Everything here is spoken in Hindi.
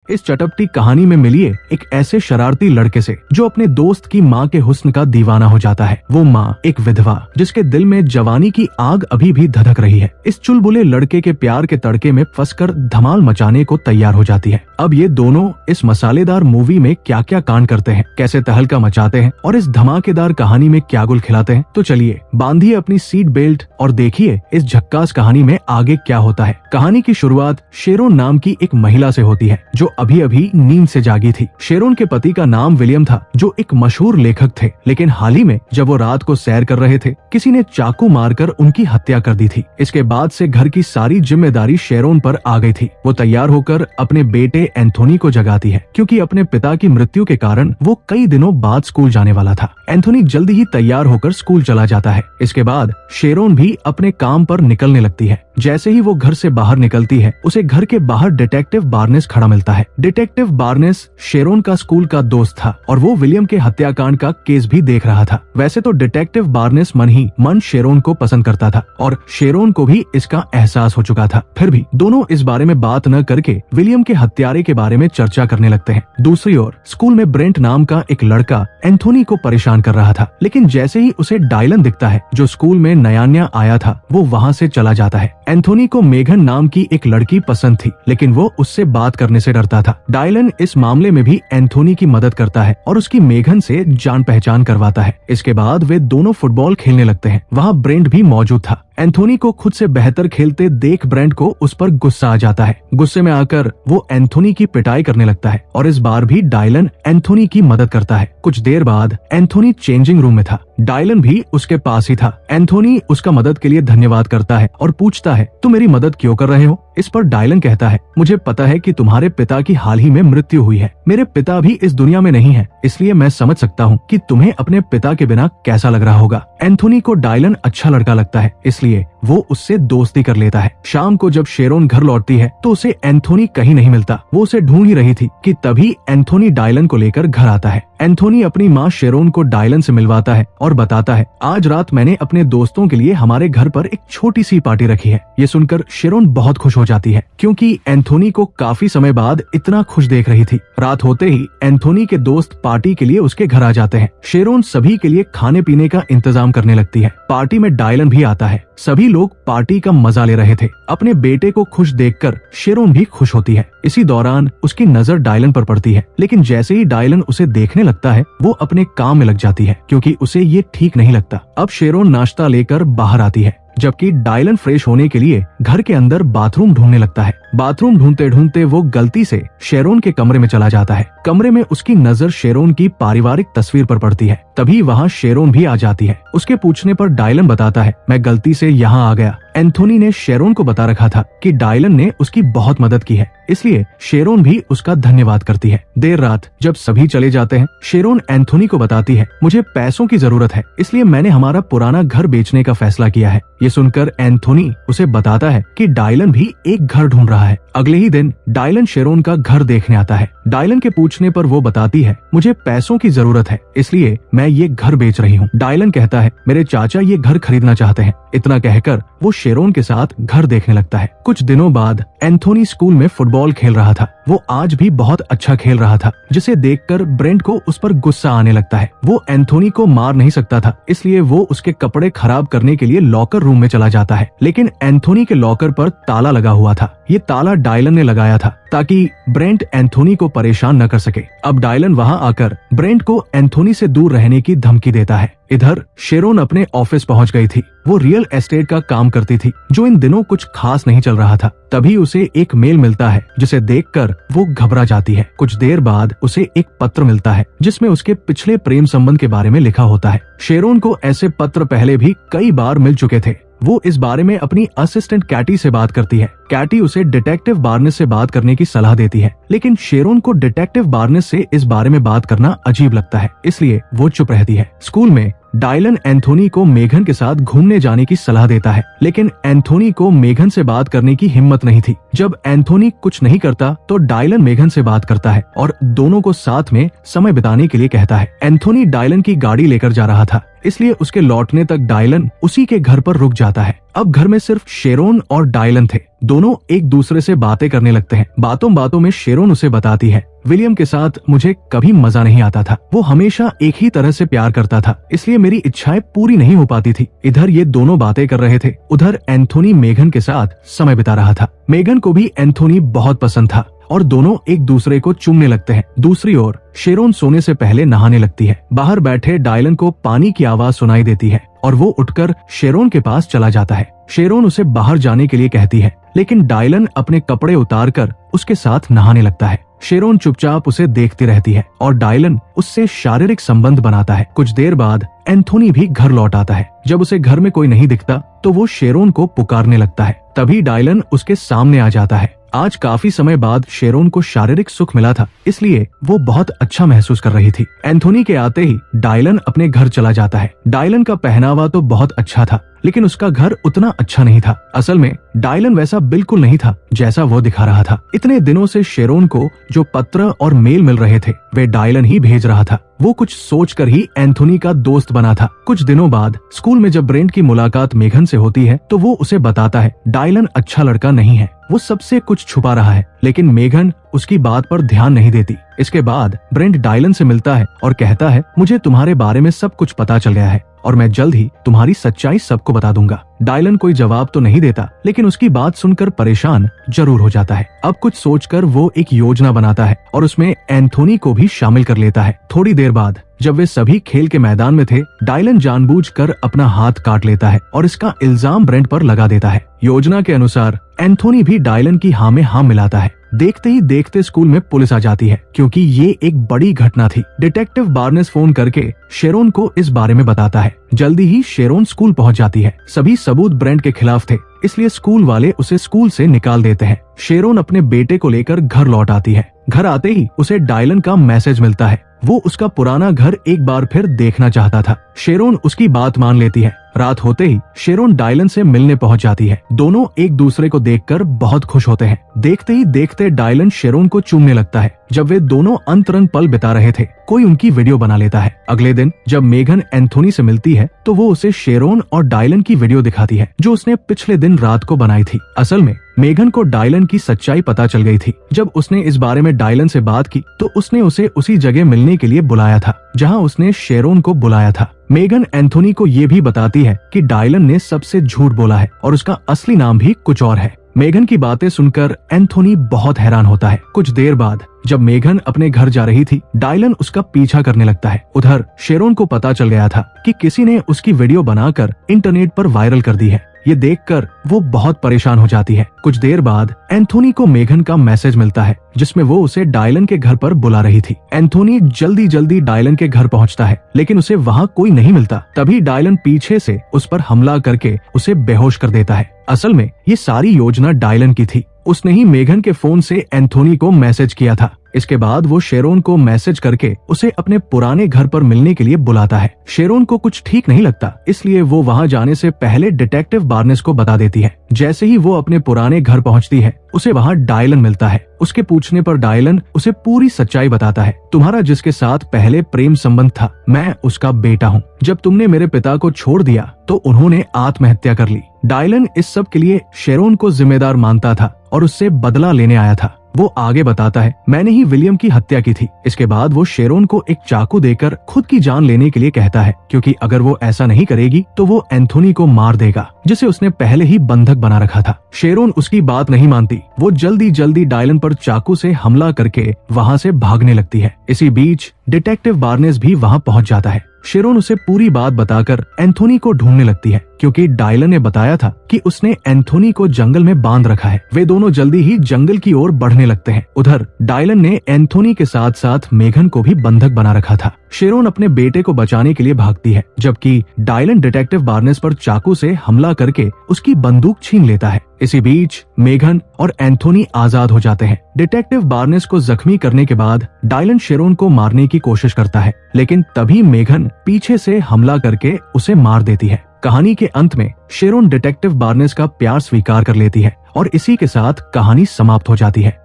इस चटपटी कहानी में मिलिए एक ऐसे शरारती लड़के से जो अपने दोस्त की माँ के हुस्न का दीवाना हो जाता है। वो माँ एक विधवा जिसके दिल में जवानी की आग अभी भी धधक रही है। इस चुलबुले लड़के के प्यार के तड़के में फंसकर धमाल मचाने को तैयार हो जाती है। अब ये दोनों इस मसालेदार मूवी में क्या क्या कांड करते हैं, कैसे तहलका मचाते हैं और इस धमाकेदार कहानी में क्या गुल खिलाते हैं, तो चलिए बांधिए अपनी सीट बेल्ट और देखिए इस झक्कास कहानी में आगे क्या होता है। कहानी की शुरुआत शेरोन नाम की एक महिला से होती है जो अभी अभी नींद से जागी थी। शेरोन के पति का नाम विलियम था जो एक मशहूर लेखक थे, लेकिन हाल ही में जब वो रात को सैर कर रहे थे किसी ने चाकू मारकर उनकी हत्या कर दी थी। इसके बाद से घर की सारी जिम्मेदारी शेरोन पर आ गई थी। वो तैयार होकर अपने बेटे एंथोनी को जगाती है क्योंकि अपने पिता की मृत्यु के कारण वो कई दिनों बाद स्कूल जाने वाला था। एंथोनी जल्दी ही तैयार होकर स्कूल चला जाता है। इसके बाद शेरोन भी अपने काम पर निकलने लगती है। जैसे ही वो घर से बाहर निकलती है उसे घर के बाहर डिटेक्टिव बार्नेस खड़ा मिलता है। डिटेक्टिव बार्नेस शेरोन का स्कूल का दोस्त था और वो विलियम के हत्याकांड का केस भी देख रहा था। वैसे तो डिटेक्टिव बार्नेस मन ही मन शेरोन को पसंद करता था और शेरोन को भी इसका एहसास हो चुका था। फिर भी दोनों इस बारे में बात न करके विलियम के हत्यारे के बारे में चर्चा करने लगते हैं। दूसरी ओर स्कूल में ब्रेंट नाम का एक लड़का एंथोनी को परेशान कर रहा था, लेकिन जैसे ही उसे डायलन दिखता है जो स्कूल में नया आया था वो वहाँ से चला जाता है। एंथोनी को मेघन नाम की एक लड़की पसंद थी, लेकिन वो उससे बात करने से डरता था। डायलन इस मामले में भी एंथोनी की मदद करता है और उसकी मेघन से जान पहचान करवाता है। इसके बाद वे दोनों फुटबॉल खेलने लगते हैं। वहाँ ब्रेंट भी मौजूद था। एंथोनी को खुद से बेहतर खेलते देख ब्रेंट को उस पर गुस्सा आ जाता है। गुस्से में आकर वो एंथोनी की पिटाई करने लगता है और इस बार भी डायलन एंथोनी की मदद करता है। कुछ देर बाद एंथोनी चेंजिंग रूम में था। डायलन भी उसके पास ही था। एंथोनी उसका मदद के लिए धन्यवाद करता है और पूछता है, तुम मेरी मदद क्यों कर रहे हो? इस पर डायलन कहता है, मुझे पता है कि तुम्हारे पिता की हाल ही में मृत्यु हुई है। मेरे पिता भी इस दुनिया में नहीं है, इसलिए मैं समझ सकता हूँ कि तुम्हें अपने पिता के बिना कैसा लग रहा होगा। एंथोनी को डायलन अच्छा लड़का लगता है, इसलिए वो उससे दोस्ती कर लेता है। शाम को जब शेरोन घर लौटती है तो उसे एंथोनी कहीं नहीं मिलता। वो उसे ढूंढ ही रही थी कि तभी एंथोनी डायलन को लेकर घर आता है। एंथोनी अपनी माँ शेरोन को डायलन से मिलवाता है और बताता है, आज रात मैंने अपने दोस्तों के लिए हमारे घर पर एक छोटी सी पार्टी रखी है। ये सुनकर शेरोन बहुत खुश हो जाती है क्योंकि एंथोनी को काफी समय बाद इतना खुश देख रही थी। रात होते ही एंथोनी के दोस्त पार्टी के लिए उसके घर आ जाते हैं। शेरोन सभी के लिए खाने पीने का इंतजाम करने लगती है। पार्टी में डायलन भी आता है। सभी लोग पार्टी का मजा ले रहे थे। अपने बेटे को खुश देखकर शेरोन भी खुश होती है। इसी दौरान उसकी नजर डायलन पर पड़ती है, लेकिन जैसे ही डायलन उसे देखने लगता है वो अपने काम में लग जाती है क्योंकि उसे ये ठीक नहीं लगता। अब शेरोन नाश्ता लेकर बाहर आती है जबकि डायलन फ्रेश होने के लिए घर के अंदर बाथरूम ढूंढने लगता है। बाथरूम ढूंढते ढूंढते वो गलती से शेरोन के कमरे में चला जाता है। कमरे में उसकी नजर शेरोन की पारिवारिक तस्वीर पर पड़ती है। तभी वहाँ शेरोन भी आ जाती है। उसके पूछने पर डायलन बताता है, मैं गलती से यहाँ आ गया। एंथोनी ने शेरोन को बता रखा था कि डायलन ने उसकी बहुत मदद की है, इसलिए शेरोन भी उसका धन्यवाद करती है। देर रात जब सभी चले जाते हैं शेरोन एंथोनी को बताती है, मुझे पैसों की जरूरत है, इसलिए मैंने हमारा पुराना घर बेचने का फैसला किया है। ये सुनकर एंथोनी उसे बताता है कि डायलन भी एक घर ढूंढ रहा है। अगले ही दिन डायलन शेरोन का घर देखने आता है। डायलन के पूछने पर वो बताती है, मुझे पैसों की जरूरत है, इसलिए मैं ये घर बेच रही हूँ। डायलन कहता है, मेरे चाचा ये घर खरीदना चाहते हैं। इतना कहकर वो शेरोन के साथ घर देखने लगता है। कुछ दिनों बाद एंथोनी स्कूल में फुटबॉल खेल रहा था। वो आज भी बहुत अच्छा खेल रहा था, जिसे देखकर ब्रेंट को उस पर गुस्सा आने लगता है। वो एंथोनी को मार नहीं सकता था, इसलिए वो उसके कपड़े खराब करने के लिए लॉकर रूम में चला जाता है। लेकिन एंथोनी के लॉकर पर ताला लगा हुआ था। ये ताला डायलन ने लगाया था ताकि ब्रेंट एंथोनी को परेशान न कर सके। अब डायलन वहाँ आकर ब्रेंट को एंथोनी से दूर रहने की धमकी देता है। इधर शेरोन अपने ऑफिस पहुँच गई थी। वो रियल एस्टेट का काम करती थी, जो इन दिनों कुछ खास नहीं चल रहा था। तभी उसे एक मेल मिलता है, जिसे देखकर वो घबरा जाती है। कुछ देर बाद उसे एक पत्र मिलता है जिसमें उसके पिछले प्रेम संबंध के बारे में लिखा होता है। शेरोन को ऐसे पत्र पहले भी कई बार मिल चुके थे। वो इस बारे में अपनी असिस्टेंट कैटी से बात करती है। कैटी उसे डिटेक्टिव बार्नेस से बात करने की सलाह देती है, लेकिन शेरोन को डिटेक्टिव बार्नेस से इस बारे में बात करना अजीब लगता है, इसलिए वो चुप रहती है। स्कूल में डायलन एंथोनी को मेघन के साथ घूमने जाने की सलाह देता है, लेकिन एंथोनी को मेघन से बात करने की हिम्मत नहीं थी। जब एंथोनी कुछ नहीं करता तो डायलन मेघन से बात करता है और दोनों को साथ में समय बिताने के लिए कहता है। एंथोनी डायलन की गाड़ी लेकर जा रहा था, इसलिए उसके लौटने तक डायलन उसी के घर पर रुक जाता है। अब घर में सिर्फ शेरोन और डायलन थे। दोनों एक दूसरे से बातें करने लगते हैं। बातों बातों में शेरोन उसे बताती है, विलियम के साथ मुझे कभी मजा नहीं आता था। वो हमेशा एक ही तरह से प्यार करता था, इसलिए मेरी इच्छाएं पूरी नहीं हो पाती थी। इधर ये दोनों बातें कर रहे थे, उधर एंथोनी मेघन के साथ समय बिता रहा था। मेघन को भी एंथोनी बहुत पसंद था और दोनों एक दूसरे को चूमने लगते हैं। दूसरी ओर शेरोन सोने से पहले नहाने लगती है। बाहर बैठे डायलन को पानी की आवाज सुनाई देती है और वो उठकर शेरोन के पास चला जाता है। शेरोन उसे बाहर जाने के लिए कहती है, लेकिन डायलन अपने कपड़े उतारकर उसके साथ नहाने लगता है। शेरोन चुपचाप उसे देखती रहती है और डायलन उससे शारीरिक संबंध बनाता है। कुछ देर बाद एंथोनी भी घर लौट आता है। जब उसे घर में कोई नहीं दिखता तो वो शेरोन को पुकारने लगता है। तभी डायलन उसके सामने आ जाता है। आज काफी समय बाद शेरोन को शारीरिक सुख मिला था, इसलिए वो बहुत अच्छा महसूस कर रही थी। एंथोनी के आते ही डायलन अपने घर चला जाता है। डायलन का पहनावा तो बहुत अच्छा था, लेकिन उसका घर उतना अच्छा नहीं था। असल में डायलन वैसा बिल्कुल नहीं था जैसा वो दिखा रहा था। इतने दिनों से शेरोन को जो पत्र और मेल मिल रहे थे वे डायलन ही भेज रहा था। वो कुछ सोचकर ही एंथोनी का दोस्त बना था। कुछ दिनों बाद स्कूल में जब ब्रेंट की मुलाकात मेघन से होती है तो वो उसे बताता है डायलन अच्छा लड़का नहीं है, वो सबसे कुछ छुपा रहा है, लेकिन मेघन उसकी बात पर ध्यान नहीं देती। इसके बाद ब्रेंट डायलन से मिलता है और कहता है, मुझे तुम्हारे बारे में सब कुछ पता चल गया है और मैं जल्द ही तुम्हारी सच्चाई सबको बता दूंगा। डायलन कोई जवाब तो नहीं देता, लेकिन उसकी बात सुनकर परेशान जरूर हो जाता है। अब कुछ सोचकर वो एक योजना बनाता है और उसमें एंथोनी को भी शामिल कर लेता है। थोड़ी देर बाद जब वे सभी खेल के मैदान में थे, डायलन जानबूझकर अपना हाथ काट लेता है और इसका इल्जाम ब्रेंट पर लगा देता है। योजना के अनुसार एंथोनी भी डायलन की हाँ में हाँ मिलाता है। देखते ही देखते स्कूल में पुलिस आ जाती है, क्योंकि ये एक बड़ी घटना थी। डिटेक्टिव बार्नेस फोन करके शेरोन को इस बारे में बताता है। जल्दी ही शेरोन स्कूल पहुंच जाती है। सभी सबूत ब्रेंट के खिलाफ थे, इसलिए स्कूल वाले उसे स्कूल से निकाल देते हैं। शेरोन अपने बेटे को लेकर घर लौट आती है। घर आते ही उसे डायलन का मैसेज मिलता है। वो उसका पुराना घर एक बार फिर देखना चाहता था। शेरोन उसकी बात मान लेती है। रात होते ही शेरोन डायलन से मिलने पहुंच जाती है। दोनों एक दूसरे को देखकर बहुत खुश होते हैं। देखते ही देखते डायलन शेरोन को चूमने लगता है। जब वे दोनों अंतरंग पल बिता रहे थे, कोई उनकी वीडियो बना लेता है। अगले दिन जब मेघन एंथोनी से मिलती है तो वो उसे शेरोन और डायलन की वीडियो दिखाती है, जो उसने पिछले दिन रात को बनाई थी। असल में मेघन को डायलन की सच्चाई पता चल गई थी। जब उसने इस बारे में डायलन से बात की तो उसने उसे उसी जगह मिलने के लिए बुलाया था जहां उसने शेरोन को बुलाया था। मेघन एंथोनी को ये भी बताती है कि डायलन ने सबसे झूठ बोला है और उसका असली नाम भी कुछ और है। मेघन की बातें सुनकर एंथोनी बहुत हैरान होता है। कुछ देर बाद जब मेघन अपने घर जा रही थी, डायलन उसका पीछा करने लगता है। उधर शेरोन को पता चल गया था कि किसी ने उसकी वीडियो बनाकर इंटरनेट पर वायरल कर दी है। ये देखकर वो बहुत परेशान हो जाती है। कुछ देर बाद एंथोनी को मेघन का मैसेज मिलता है, जिसमें वो उसे डायलन के घर पर बुला रही थी। एंथोनी जल्दी जल्दी डायलन के घर पहुंचता है, लेकिन उसे वहां कोई नहीं मिलता। तभी डायलन पीछे से उस पर हमला करके उसे बेहोश कर देता है। असल में ये सारी योजना डायलन की थी। उसने ही मेघन के फोन से एंथोनी को मैसेज किया था। इसके बाद वो शेरोन को मैसेज करके उसे अपने पुराने घर पर मिलने के लिए बुलाता है। शेरोन को कुछ ठीक नहीं लगता, इसलिए वो वहां जाने से पहले डिटेक्टिव बार्नेस को बता देती है। जैसे ही वो अपने पुराने घर पहुंचती है, उसे वहां डायलन मिलता है। उसके पूछने पर डायलन उसे पूरी सच्चाई बताता है। तुम्हारा जिसके साथ पहले प्रेम संबंध था, मैं उसका बेटा हूँ। जब तुमने मेरे पिता को छोड़ दिया तो उन्होंने आत्महत्या कर ली। डायलन इस सब के लिए शेरोन को जिम्मेदार मानता था और उससे बदला लेने आया था। वो आगे बताता है, मैंने ही विलियम की हत्या की थी। इसके बाद वो शेरोन को एक चाकू देकर खुद की जान लेने के लिए कहता है, क्योंकि अगर वो ऐसा नहीं करेगी तो वो एंथोनी को मार देगा, जिसे उसने पहले ही बंधक बना रखा था। शेरोन उसकी बात नहीं मानती। वो जल्दी जल्दी डायलन पर चाकू से हमला करके वहाँ से भागने लगती है। इसी बीच डिटेक्टिव बार्नेस भी वहाँ पहुँच जाता है। शेरोन उसे पूरी बात बताकर एंथोनी को ढूंढने लगती है। क्योंकि डायलन ने बताया था कि उसने एंथोनी को जंगल में बांध रखा है। वे दोनों जल्दी ही जंगल की ओर बढ़ने लगते हैं। उधर डायलन ने एंथोनी के साथ साथ मेघन को भी बंधक बना रखा था। शेरोन अपने बेटे को बचाने के लिए भागती है, जबकि डायलन डिटेक्टिव बार्नेस पर चाकू से हमला करके उसकी बंदूक छीन लेता है। इसी बीच मेघन और एंथोनी आजाद हो जाते हैं। डिटेक्टिव बार्नेस को जख्मी करने के बाद डायलन शेरोन को मारने की कोशिश करता है, लेकिन तभी मेघन पीछे से हमला करके उसे मार देती है। कहानी के अंत में शेरोन डिटेक्टिव बार्नेस का प्यार स्वीकार कर लेती है और इसी के साथ कहानी समाप्त हो जाती है।